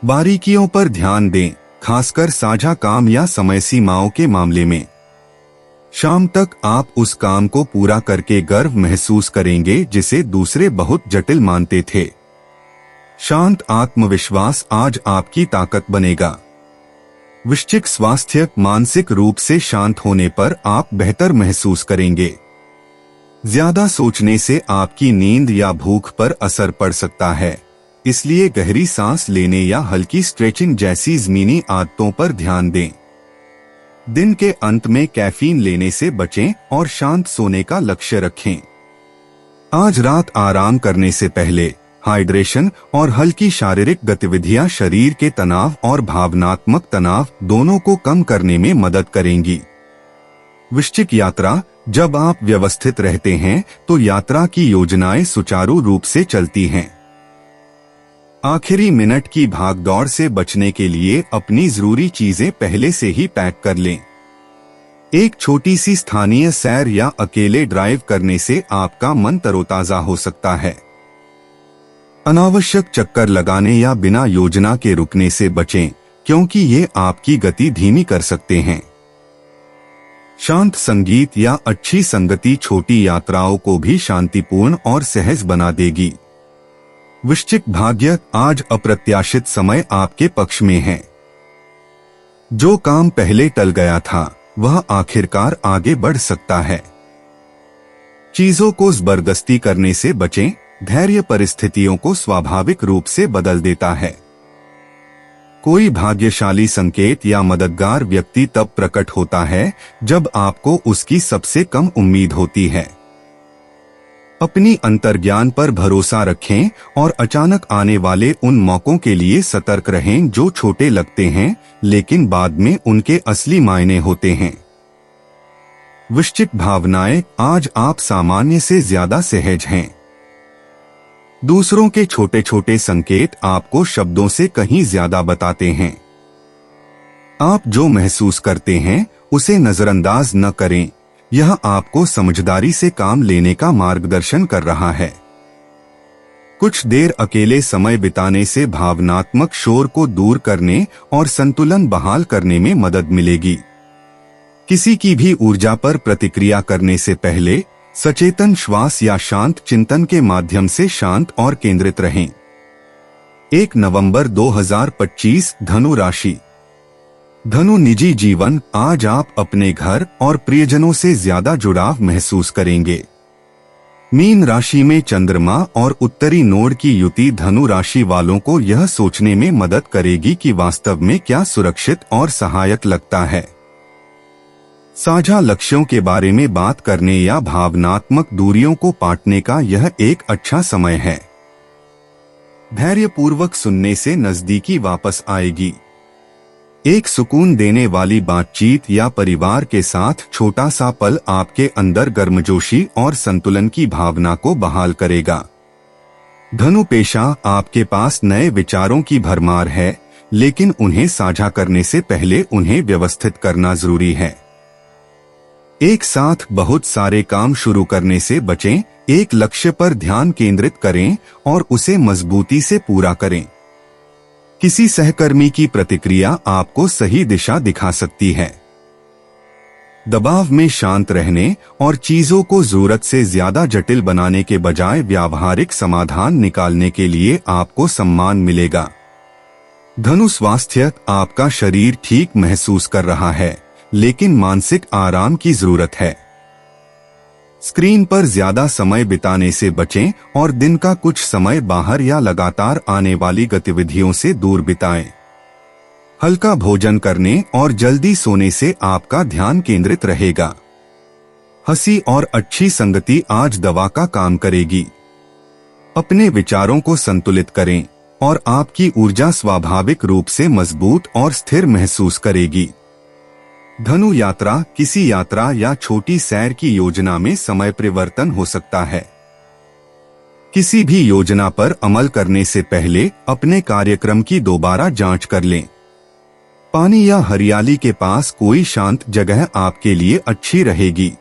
[SPEAKER 2] बारीकियों पर ध्यान दें, खासकर साझा काम या समय सीमाओं के मामले में। शाम तक आप उस काम को पूरा करके गर्व महसूस करेंगे जिसे दूसरे बहुत जटिल मानते थे। शांत आत्मविश्वास आज आपकी ताकत बनेगा। वृश्चिक स्वास्थ्य। मानसिक रूप से शांत होने पर आप बेहतर महसूस करेंगे। ज्यादा सोचने से आपकी नींद या भूख पर असर पड़ सकता है, इसलिए गहरी सांस लेने या हल्की स्ट्रेचिंग जैसी ज़मीनी आदतों पर ध्यान दें। दिन के अंत में कैफीन लेने से बचें और शांत सोने का लक्ष्य रखें। आज रात आराम करने से पहले हाइड्रेशन और हल्की शारीरिक गतिविधियां शरीर के तनाव और भावनात्मक तनाव दोनों को कम करने में मदद करेंगी। वृश्चिक यात्रा। जब आप व्यवस्थित रहते हैं तो यात्रा की योजनाएं सुचारू रूप से चलती हैं। आखिरी मिनट की भागदौड़ से बचने के लिए अपनी जरूरी चीजें पहले से ही पैक कर लें। एक छोटी सी स्थानीय सैर या अकेले ड्राइव करने से आपका मन तरोताजा हो सकता है। अनावश्यक चक्कर लगाने या बिना योजना के रुकने से बचें, क्योंकि ये आपकी गति धीमी कर सकते हैं। शांत संगीत या अच्छी संगति छोटी यात्राओं को भी शांतिपूर्ण और सहज बना देगी। वृश्चिक भाग्य। आज अप्रत्याशित समय आपके पक्ष में है। जो काम पहले टल गया था वह आखिरकार आगे बढ़ सकता है। चीजों को जबरदस्ती करने से बचें। धैर्य परिस्थितियों को स्वाभाविक रूप से बदल देता है। कोई भाग्यशाली संकेत या मददगार व्यक्ति तब प्रकट होता है जब आपको उसकी सबसे कम उम्मीद होती है। अपनी अंतर्ज्ञान पर भरोसा रखें और अचानक आने वाले उन मौकों के लिए सतर्क रहें जो छोटे लगते हैं लेकिन बाद में उनके असली मायने होते हैं। वृश्चिक भावनाएं, आज आप सामान्य से ज्यादा सहज हैं। दूसरों के छोटे छोटे संकेत आपको शब्दों से कहीं ज्यादा बताते हैं। आप जो महसूस करते हैं उसे नजरअंदाज न करें, यह आपको समझदारी से काम लेने का मार्गदर्शन कर रहा है। कुछ देर अकेले समय बिताने से भावनात्मक शोर को दूर करने और संतुलन बहाल करने में मदद मिलेगी। किसी की भी ऊर्जा पर प्रतिक्रिया करने से पहले सचेतन श्वास या शांत चिंतन के माध्यम से शांत और केंद्रित रहें। 1 नवंबर 2025 धनु राशि। धनु निजी जीवन, आज आप अपने घर और प्रियजनों से ज्यादा जुड़ाव महसूस करेंगे। मीन राशि में चंद्रमा और उत्तरी नोड की युति धनु राशि वालों को यह सोचने में मदद करेगी कि वास्तव में क्या सुरक्षित और सहायक लगता है। साझा लक्ष्यों के बारे में बात करने या भावनात्मक दूरियों को पाटने का यह एक अच्छा समय है। धैर्यपूर्वक सुनने से नजदीकी वापस आएगी। एक सुकून देने वाली बातचीत या परिवार के साथ छोटा सा पल आपके अंदर गर्मजोशी और संतुलन की भावना को बहाल करेगा। धनु पेशा, आपके पास नए विचारों की भरमार है, लेकिन उन्हें साझा करने से पहले उन्हें व्यवस्थित करना जरूरी है। एक साथ बहुत सारे काम शुरू करने से बचें, एक लक्ष्य पर ध्यान केंद्रित करें और उसे मजबूती से पूरा करें। किसी सहकर्मी की प्रतिक्रिया आपको सही दिशा दिखा सकती है। दबाव में शांत रहने और चीजों को जरूरत से ज्यादा जटिल बनाने के बजाय व्यावहारिक समाधान निकालने के लिए आपको सम्मान मिलेगा। धनु स्वास्थ्य, आपका शरीर ठीक महसूस कर रहा है, लेकिन मानसिक आराम की जरूरत है। स्क्रीन पर ज्यादा समय बिताने से बचें और दिन का कुछ समय बाहर या लगातार आने वाली गतिविधियों से दूर बिताएं। हल्का भोजन करने और जल्दी सोने से आपका ध्यान केंद्रित रहेगा। हंसी और अच्छी संगति आज दवा का काम करेगी। अपने विचारों को संतुलित करें और आपकी ऊर्जा स्वाभाविक रूप से मजबूत और स्थिर महसूस करेगी। धनु यात्रा, किसी यात्रा या छोटी सैर की योजना में समय परिवर्तन हो सकता है। किसी भी योजना पर अमल करने से पहले अपने कार्यक्रम की दोबारा जांच कर लें। पानी या हरियाली के पास कोई शांत जगह आपके लिए अच्छी रहेगी।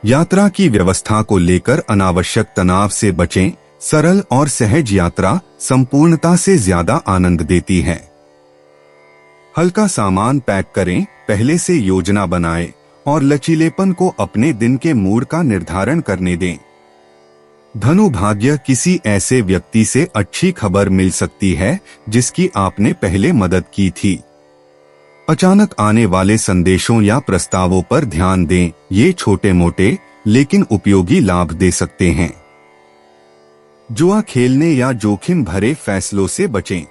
[SPEAKER 2] यात्रा की व्यवस्था को लेकर अनावश्यक तनाव से बचें। सरल और सहज यात्रा संपूर्णता से ज्यादा आनंद देती है। हल्का सामान पैक करें, पहले से योजना बनाएं और लचीलेपन को अपने दिन के मूड का निर्धारण करने दें। धनु भाग्य, किसी ऐसे व्यक्ति से अच्छी खबर मिल सकती है जिसकी आपने पहले मदद की थी। अचानक आने वाले संदेशों या प्रस्तावों पर ध्यान दें, ये छोटे मोटे लेकिन उपयोगी लाभ दे सकते हैं। जुआ खेलने या जोखिम भरे फैसलों से बचें।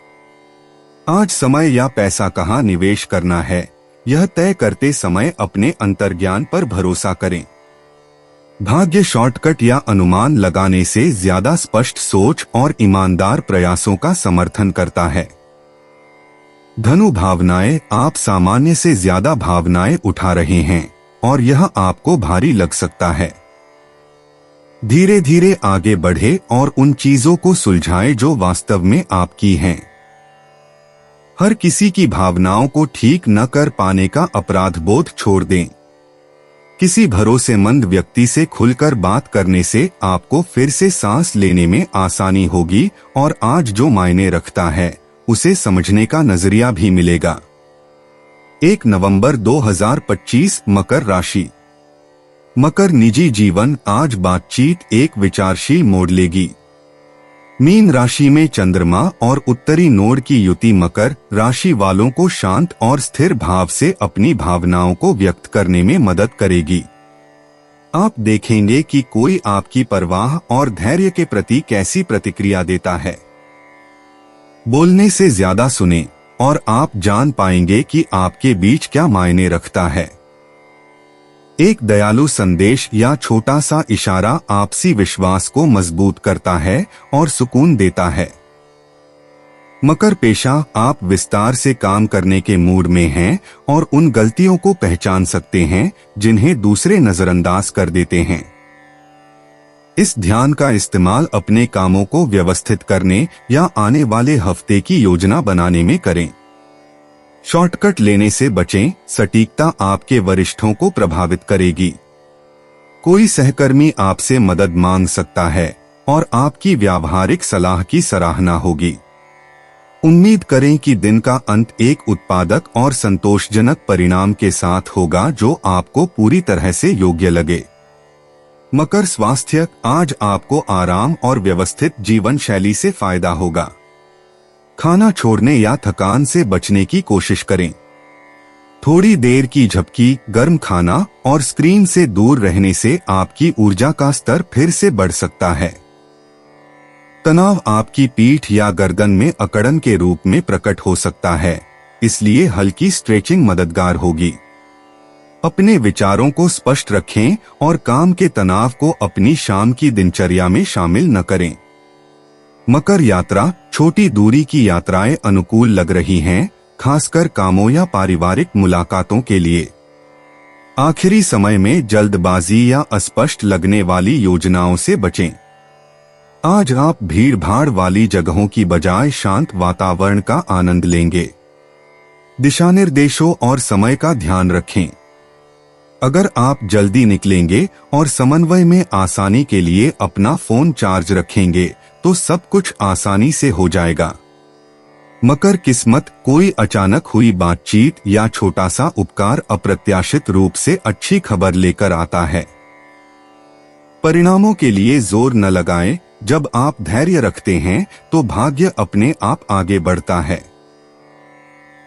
[SPEAKER 2] आज समय या पैसा कहाँ निवेश करना है, यह तय करते समय अपने अंतर्ज्ञान पर भरोसा करें। भाग्य शॉर्टकट या अनुमान लगाने से ज्यादा स्पष्ट सोच और ईमानदार प्रयासों का समर्थन करता है। धनु भावनाएं, आप सामान्य से ज्यादा भावनाएं उठा रहे हैं और यह आपको भारी लग सकता है। धीरे धीरे आगे बढ़े और उन चीजों को सुलझाएं जो वास्तव में आपकी हैं। हर किसी की भावनाओं को ठीक न कर पाने का अपराध बोध छोड़ दें। किसी भरोसेमंद व्यक्ति से खुलकर बात करने से आपको फिर से सांस लेने में आसानी होगी और आज जो मायने रखता है उसे समझने का नजरिया भी मिलेगा। 1 नवंबर 2025 मकर राशि। मकर निजी जीवन, आज बातचीत एक विचारशील मोड़ लेगी। मीन राशि में चंद्रमा और उत्तरी नोड की युति मकर राशि वालों को शांत और स्थिर भाव से अपनी भावनाओं को व्यक्त करने में मदद करेगी। आप देखेंगे कि कोई आपकी परवाह और धैर्य के प्रति कैसी प्रतिक्रिया देता है। बोलने से ज्यादा सुनें, और आप जान पाएंगे कि आपके बीच क्या मायने रखता है। एक दयालु संदेश या छोटा सा इशारा आपसी विश्वास को मजबूत करता है और सुकून देता है। मकर पेशा, आप विस्तार से काम करने के मूड में हैं और उन गलतियों को पहचान सकते हैं जिन्हें दूसरे नजरअंदाज कर देते हैं। इस ध्यान का इस्तेमाल अपने कामों को व्यवस्थित करने या आने वाले हफ्ते की योजना बनाने में करें। शॉर्टकट लेने से बचें, सटीकता आपके वरिष्ठों को प्रभावित करेगी। कोई सहकर्मी आपसे मदद मांग सकता है और आपकी व्यावहारिक सलाह की सराहना होगी। उम्मीद करें कि दिन का अंत एक उत्पादक और संतोषजनक परिणाम के साथ होगा जो आपको पूरी तरह से योग्य लगे। मकर स्वास्थ्य, आज आपको आराम और व्यवस्थित जीवन शैली से फायदा होगा। खाना छोड़ने या थकान से बचने की कोशिश करें। थोड़ी देर की झपकी, गर्म खाना और स्क्रीन से दूर रहने से आपकी ऊर्जा का स्तर फिर से बढ़ सकता है। तनाव आपकी पीठ या गर्दन में अकड़न के रूप में प्रकट हो सकता है, इसलिए हल्की स्ट्रेचिंग मददगार होगी। अपने विचारों को स्पष्ट रखें और काम के तनाव को अपनी शाम की दिनचर्या में शामिल न करें। मकर यात्रा, छोटी दूरी की यात्राएं अनुकूल लग रही हैं, खासकर कामों या पारिवारिक मुलाकातों के लिए। आखिरी समय में जल्दबाजी या अस्पष्ट लगने वाली योजनाओं से बचें। आज आप भीड़-भाड़ वाली जगहों की बजाय शांत वातावरण का आनंद लेंगे। दिशानिर्देशों और समय का ध्यान रखें। अगर आप जल्दी निकलेंगे और समन्वय में आसानी के लिए अपना फोन चार्ज रखेंगे तो सब कुछ आसानी से हो जाएगा। मकर किस्मत, कोई अचानक हुई बातचीत या छोटा सा उपकार अप्रत्याशित रूप से अच्छी खबर लेकर आता है। परिणामों के लिए जोर न लगाएं, जब आप धैर्य रखते हैं तो भाग्य अपने आप आगे बढ़ता है।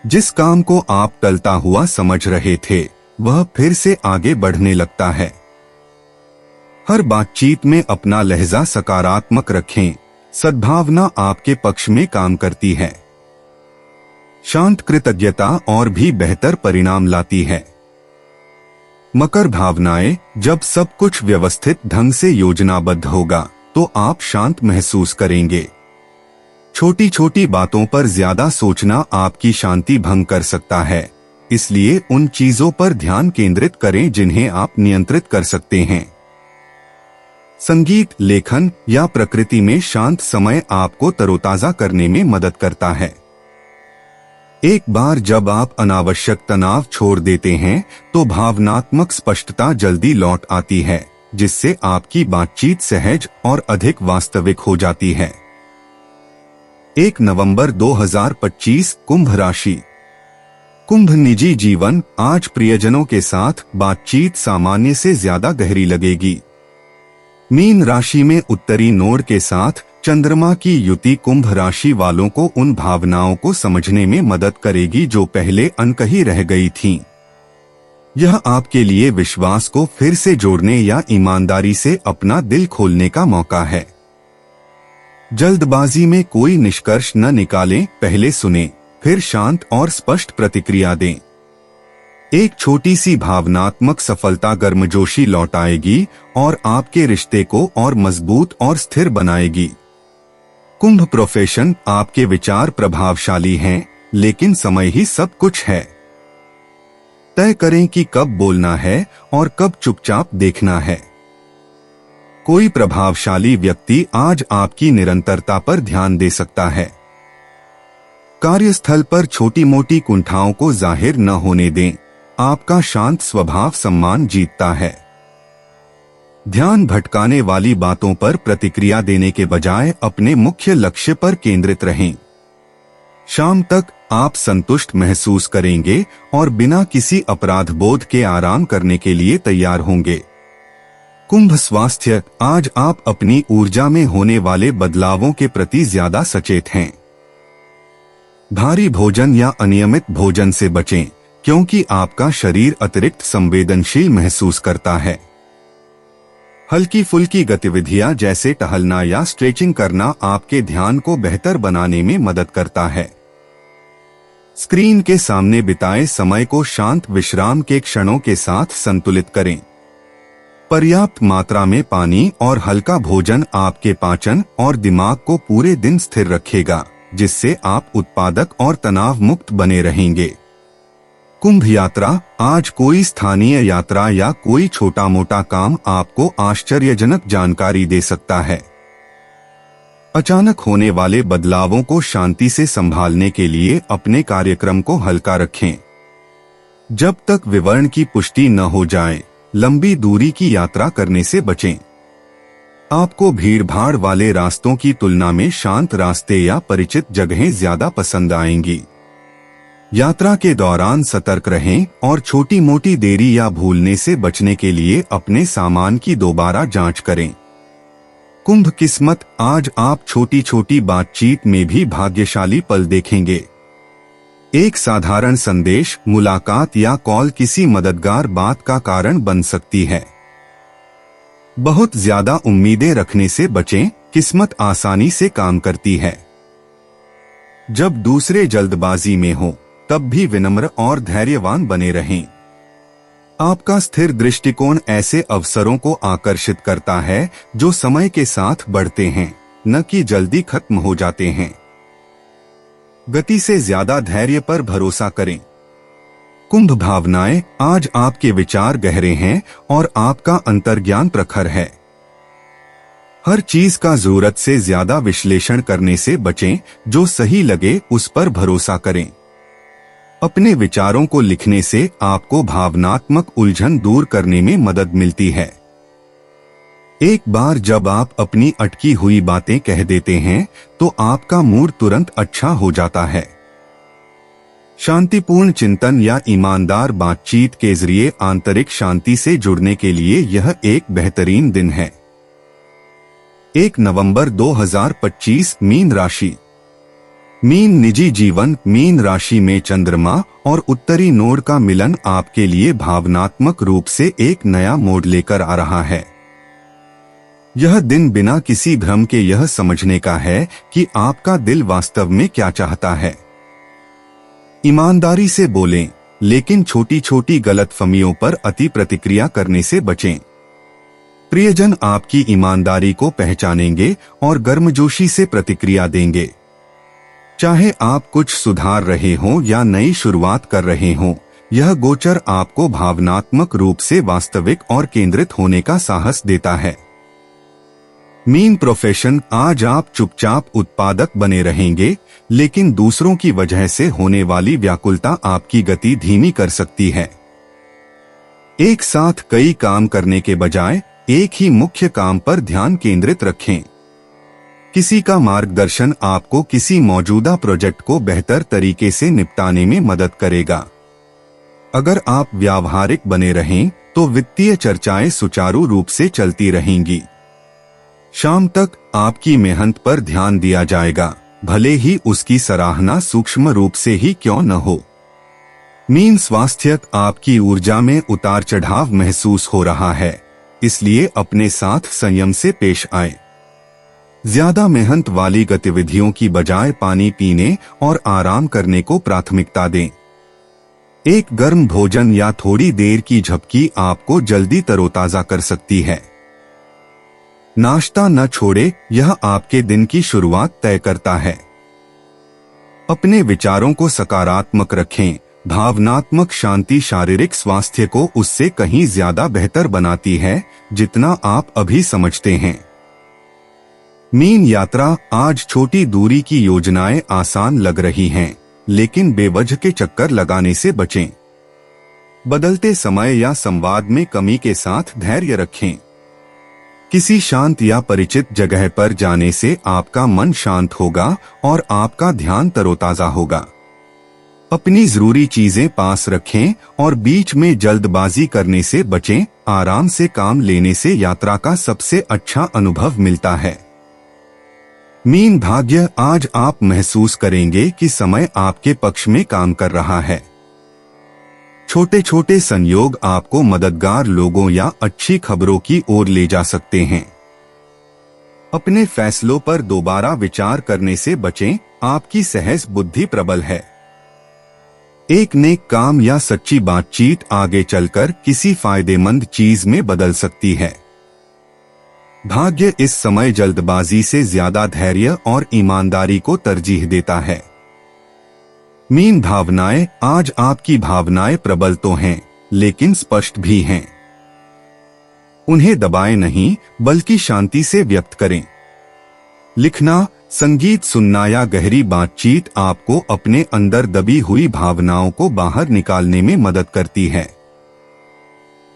[SPEAKER 2] जिस काम को आप टलता हुआ समझ रहे थे वह फिर से आगे बढ़ने लगता है। हर बातचीत में अपना लहजा सकारात्मक रखें, सद्भावना आपके पक्ष में काम करती है। शांत कृतज्ञता और भी बेहतर परिणाम लाती है। मकर भावनाएं, जब सब कुछ व्यवस्थित ढंग से योजनाबद्ध होगा तो आप शांत महसूस करेंगे। छोटी छोटी बातों पर ज्यादा सोचना आपकी शांति भंग कर सकता है, इसलिए उन चीजों पर ध्यान केंद्रित करें जिन्हें आप नियंत्रित कर सकते हैं। संगीत, लेखन या प्रकृति में शांत समय आपको तरोताजा करने में मदद करता है। एक बार जब आप अनावश्यक तनाव छोड़ देते हैं तो भावनात्मक स्पष्टता जल्दी लौट आती है, जिससे आपकी बातचीत सहज और अधिक वास्तविक हो जाती है। 1 नवंबर 2025, कुंभ राशि। कुंभ निजी जीवन, आज प्रियजनों के साथ बातचीत सामान्य से ज्यादा गहरी लगेगी। मीन राशि में उत्तरी नोड के साथ चंद्रमा की युति कुंभ राशि वालों को उन भावनाओं को समझने में मदद करेगी जो पहले अनकही रह गई थीं। यह आपके लिए विश्वास को फिर से जोड़ने या ईमानदारी से अपना दिल खोलने का मौका है। जल्दबाजी में कोई निष्कर्ष न निकालें, पहले सुनें, फिर शांत और स्पष्ट प्रतिक्रिया दें। एक छोटी सी भावनात्मक सफलता गर्मजोशी लौटाएगी और आपके रिश्ते को और मजबूत और स्थिर बनाएगी। कुंभ प्रोफेशन, आपके विचार प्रभावशाली हैं, लेकिन समय ही सब कुछ है। तय करें कि कब बोलना है और कब चुपचाप देखना है। कोई प्रभावशाली व्यक्ति आज आपकी निरंतरता पर ध्यान दे सकता है। कार्यस्थल पर छोटी मोटी कुंठाओं को जाहिर न होने दें, आपका शांत स्वभाव सम्मान जीतता है। ध्यान भटकाने वाली बातों पर प्रतिक्रिया देने के बजाय अपने मुख्य लक्ष्य पर केंद्रित रहें। शाम तक आप संतुष्ट महसूस करेंगे और बिना किसी अपराध बोध के आराम करने के लिए तैयार होंगे। कुंभ स्वास्थ्य, आज आप अपनी ऊर्जा में होने वाले बदलावों के प्रति ज्यादा सचेत हैं। भारी भोजन या अनियमित भोजन से बचें, क्योंकि आपका शरीर अतिरिक्त संवेदनशील महसूस करता है। हल्की फुल्की गतिविधियां जैसे टहलना या स्ट्रेचिंग करना आपके ध्यान को बेहतर बनाने में मदद करता है। स्क्रीन के सामने बिताए समय को शांत विश्राम के क्षणों के साथ संतुलित करें। पर्याप्त मात्रा में पानी और हल्का भोजन आपके पाचन और दिमाग को पूरे दिन स्थिर रखेगा, जिससे आप उत्पादक और तनाव मुक्त बने रहेंगे। कुंभ यात्रा। आज कोई स्थानीय यात्रा या कोई छोटा मोटा काम आपको आश्चर्यजनक जानकारी दे सकता है। अचानक होने वाले बदलावों को शांति से संभालने के लिए अपने कार्यक्रम को हल्का रखें। जब तक विवरण की पुष्टि न हो जाए, लंबी दूरी की यात्रा करने से बचें। आपको भीड़भाड़ वाले रास्तों की तुलना में शांत रास्ते या परिचित जगहें ज्यादा पसंद आएंगी। यात्रा के दौरान सतर्क रहें और छोटी मोटी देरी या भूलने से बचने के लिए अपने सामान की दोबारा जांच करें। कुंभ किस्मत। आज आप छोटी छोटी बातचीत में भी भाग्यशाली पल देखेंगे। एक साधारण संदेश, मुलाकात या कॉल किसी मददगार बात का कारण बन सकती है। बहुत ज्यादा उम्मीदें रखने से बचें, किस्मत आसानी से काम करती है। जब दूसरे जल्दबाजी में हो, तब भी विनम्र और धैर्यवान बने रहें। आपका स्थिर दृष्टिकोण ऐसे अवसरों को आकर्षित करता है जो समय के साथ बढ़ते हैं, न कि जल्दी खत्म हो जाते हैं। गति से ज्यादा धैर्य पर भरोसा करें। कुंभ भावनाएं। आज आपके विचार गहरे हैं और आपका अंतर्ज्ञान प्रखर है। हर चीज का जरूरत से ज्यादा विश्लेषण करने से बचें, जो सही लगे उस पर भरोसा करें। अपने विचारों को लिखने से आपको भावनात्मक उलझन दूर करने में मदद मिलती है। एक बार जब आप अपनी अटकी हुई बातें कह देते हैं, तो आपका मूड तुरंत अच्छा हो जाता है। शांतिपूर्ण चिंतन या ईमानदार बातचीत के जरिए आंतरिक शांति से जुड़ने के लिए यह एक बेहतरीन दिन है। 1 नवंबर 2025। मीन राशि। मीन निजी जीवन। मीन राशि में चंद्रमा और उत्तरी नोड का मिलन आपके लिए भावनात्मक रूप से एक नया मोड़ लेकर आ रहा है। यह दिन बिना किसी भ्रम के यह समझने का है कि आपका दिल वास्तव में क्या चाहता है। ईमानदारी से बोलें, लेकिन छोटी छोटी गलतफहमियों पर अति प्रतिक्रिया करने से बचें। प्रियजन आपकी ईमानदारी को पहचानेंगे और गर्मजोशी से प्रतिक्रिया देंगे। चाहे आप कुछ सुधार रहे हों या नई शुरुआत कर रहे हों, यह गोचर आपको भावनात्मक रूप से वास्तविक और केंद्रित होने का साहस देता है। Mean profession. आज आप चुपचाप उत्पादक बने रहेंगे, लेकिन दूसरों की वजह से होने वाली व्याकुलता आपकी गति धीमी कर सकती है। एक साथ कई काम करने के बजाय एक ही मुख्य काम पर ध्यान केंद्रित रखें। किसी का मार्गदर्शन आपको किसी मौजूदा प्रोजेक्ट को बेहतर तरीके से निपटाने में मदद करेगा। अगर आप व्यावहारिक बने रहें, तो वित्तीय चर्चाएं सुचारू रूप से चलती रहेंगी। शाम तक आपकी मेहनत पर ध्यान दिया जाएगा, भले ही उसकी सराहना सूक्ष्म रूप से ही क्यों न हो। मीन स्वास्थ्य। आपकी ऊर्जा में उतार चढ़ाव महसूस हो रहा है, इसलिए अपने साथ संयम से पेश आए। ज्यादा मेहनत वाली गतिविधियों की बजाय पानी पीने और आराम करने को प्राथमिकता दें। एक गर्म भोजन या थोड़ी देर की झपकी आपको जल्दी तरोताजा कर सकती है। नाश्ता न छोड़े, यह आपके दिन की शुरुआत तय करता है। अपने विचारों को सकारात्मक रखें। भावनात्मक शांति शारीरिक स्वास्थ्य को उससे कहीं ज्यादा बेहतर बनाती है, जितना आप अभी समझते हैं। मीन यात्रा। आज छोटी दूरी की योजनाएं आसान लग रही हैं, लेकिन बेवजह के चक्कर लगाने से बचें। बदलते समय या संवाद में कमी के साथ धैर्य रखें। किसी शांत या परिचित जगह पर जाने से आपका मन शांत होगा और आपका ध्यान तरोताजा होगा। अपनी जरूरी चीजें पास रखें और बीच में जल्दबाजी करने से बचें। आराम से काम लेने से यात्रा का सबसे अच्छा अनुभव मिलता है। मीन भाग्य। आज आप महसूस करेंगे कि समय आपके पक्ष में काम कर रहा है। छोटे छोटे संयोग आपको मददगार लोगों या अच्छी खबरों की ओर ले जा सकते हैं। अपने फैसलों पर दोबारा विचार करने से बचें। आपकी सहज बुद्धि प्रबल है। एक नेक काम या सच्ची बातचीत आगे चलकर किसी फायदेमंद चीज में बदल सकती है। भाग्य इस समय जल्दबाजी से ज्यादा धैर्य और ईमानदारी को तरजीह देता है। मीन भावनाएं, आज आपकी भावनाएं प्रबल तो हैं, लेकिन स्पष्ट भी हैं। उन्हें दबाएं नहीं, बल्कि शांति से व्यक्त करें। लिखना, संगीत सुनना या गहरी बातचीत आपको अपने अंदर दबी हुई भावनाओं को बाहर निकालने में मदद करती है।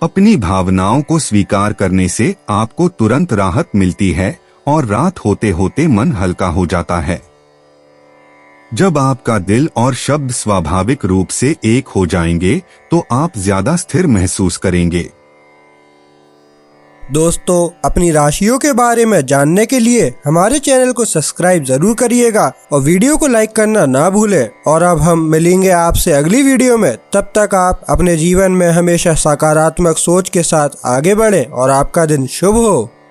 [SPEAKER 2] अपनी भावनाओं को स्वीकार करने से आपको तुरंत राहत मिलती है और रात होते होते मन हल्का हो जाता है। जब आपका दिल और शब्द स्वाभाविक रूप से एक हो जाएंगे तो आप ज्यादा स्थिर महसूस करेंगे।
[SPEAKER 1] दोस्तों, अपनी राशियों के बारे में जानने के लिए हमारे चैनल को सब्सक्राइब जरूर करिएगा और वीडियो को लाइक करना ना भूलें। और अब हम मिलेंगे आपसे अगली वीडियो में। तब तक आप अपने जीवन में हमेशा सकारात्मक सोच के साथ आगे बढ़ें और आपका दिन शुभ हो।